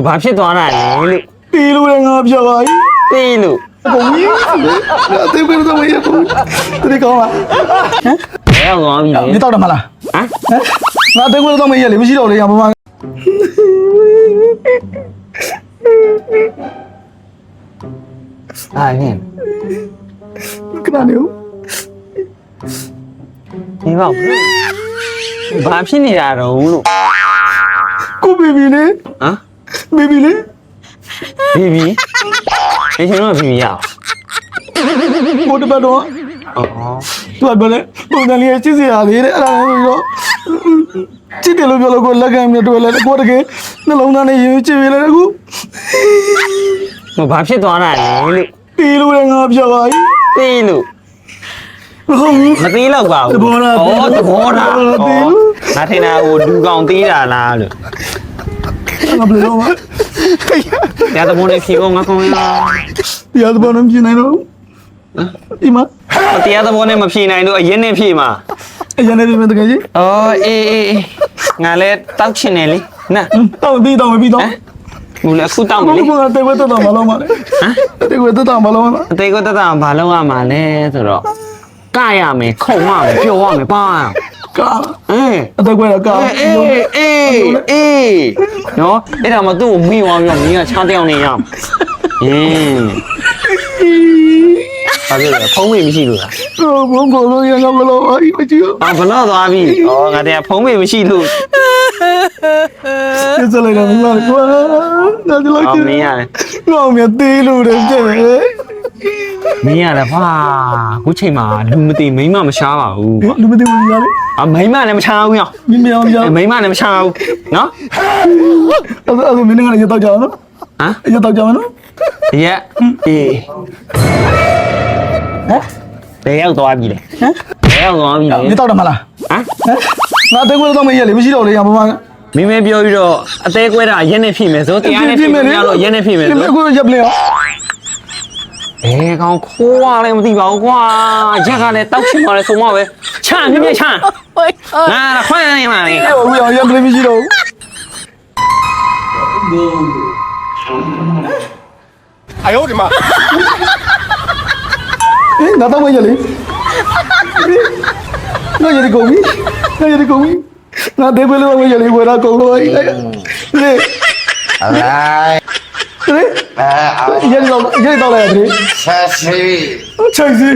ဘာဖြစ်သွားတာလဲလို့ တေးလို့လည်းငါပြပါ တေးလို့ ကိုကြီးအသေးပဲတော့မရဘူးတေးကောင်းလား ဘယ်ရောက်သွားပြီလဲ ဒီတော့တယ်မလား ဟမ် ငါအသေးပဲတော့မရလေမရှိတော့လေရပါမ အားနင်း ခဏနေဦး ဒီပေါ့ဘာဖြစ်နေတာတော့လို့ ကိုဘေဘီလေ ဟမ် ဘေဘီလေ ဘီဘီဒီကျွန်တော်ဘီဘီရအောင် ကိုတပတ်တော့ အော် သူကလည်းပုံစံလေးချစ်စရာလေးတဲ့အဲ့ဒါလည်းတော့ချစ်တယ်လို့ပြောလို့ကိုလက်ကမ်းမြတ်တွေ့လဲကိုတကယ်နှလုံးသားနဲ့ရင်ချစ်ပြီလေအခု ဘာဖြစ်သွားတာလဲလို့ တေးလို့လည်းငါပြပါ တေးလို့ ဟုတ်ဘူး မသေးတော့ပါဘူး သဘောထား ဩသဘောထား တေးလို့ ငါထင်တာဟိုဒူကောင်သေးတာလားလို့ ငါဘယ်လိုမှ တရားသဘောနဲ့ဖြေဖို့ငါကောင်းရ တရားသဘောနဲ့ပြင်နိုင်တော့ဒီမှာ တရားသဘောနဲ့မဖြေနိုင်လို့အရင်နဲ့ဖြေမှာ အရင်လည်းပြင်တကယ်ကြီး အော်အေးငါလည်းတောက်ချင်တယ်လေနာ တောင်းပြီးတော့ပြီးတော့ ဘူးလေအခုတောက်မ ဘ လေ ယ်မှာတေးဝတ်တော့မလုံးမလဲ ဟမ် တေးဝတ်တော့မလုံးမ အသေးကတတဘာလုံးရမှာလဲဆိုတော့ကရမယ်ခုံရမယ်ပျော်ရမယ်ပါ ကာ အေး အသက်ကွဲတော့ကာ အေးနော်အဲ့ဒါမှသူ့ကိုမိသွားပြီးတော့မင်းကချားတောင်းနေရအောင်ဘာဖြစ်လဲဖုံးမေမရှိလို့လား ဘုံကိုလို့ရငါမလို့အကြည့် အာဘလောက်သွားပြီဩငါတည်းဖုံးမေမရှိလို့ ကျစလိုက်တော့မလားကွာဒါကြလိုက် အော် ချင် မင်းရတယ် ငါ့မြသေးလို့တဲ့တဲ့ မင်းရတယ်ဖာခုချိန်မှာလူမသိမိမမရှားပါဘူး လူမသိဘူးလား အမိမလည်းမရှားဘူးရော မင်းမအောင်ကြော မိမလည်းမရှားဘူးနော် အဲ့မင်းကလည်းရတော့ကြောနော် ဟမ် ရတော့ကြောနော် ရက်အေးဘယ်ရောက်သွားပြီလဲဘယ်ရောက်သွားပြီလဲ ရတော့တယ်မလား ဟမ် ငါတေးကွဲတော့မရလေမရှိတော့လေရပါမ မင်းမဲပြောပြီးတော့အသေးကွဲတာအရက်နဲ့ဖြည့်မယ်ဆိုတရားနဲ့ဖြည့်မယ်လို့အရက်နဲ့ဖြည့်မယ်ဆို ကိုရပ်ပလေရော ဘယ်ကောင်ခိုးရလဲမသိပါဘူးကွာရက်ကလည်းတောက်ချင်ပါလေဆိုမှပဲချမ်းမြဲချမ်းငါခွန်းနေမှာလေ ဟိုရောရပ်ပလေမရှိတော့哎呦我的妈！ ငါတော့မရလေငါရကုန်ပြီငါရကုန်ပြီငါတေးကွဲလို့မရလေဝယ်တော့ကုန်လို့လေ อะไร ရတော့လိုက်ရတယ် ชาชี ချိတ်စီ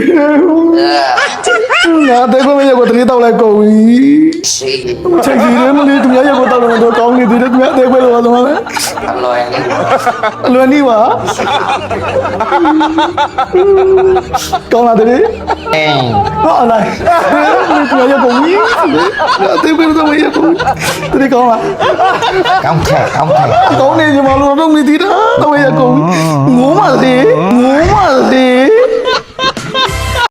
ငါတေးကွဲမရကိုတရေတော့လိုက်ကုန်ပြီ ชี ချိတ်စီလည်းမလေးသူများရကိုတော့တော့ကောင်းနေသေးတယ်သူများတေးကွဲလို့တော့မလဲ อร่อยนี่ အလွယ်နီးပါကောင်းလာတယ် เอง ဟောလိုက်သူများရကုန်ပြီတေးကွဲတော့မရဘူးတရေကောင်းလား กำแค่กำแค่ ကောင်းနေကြမလို့တော့မသိတာတော့ရကုန်ငိုးပါစေငိုးပါစေ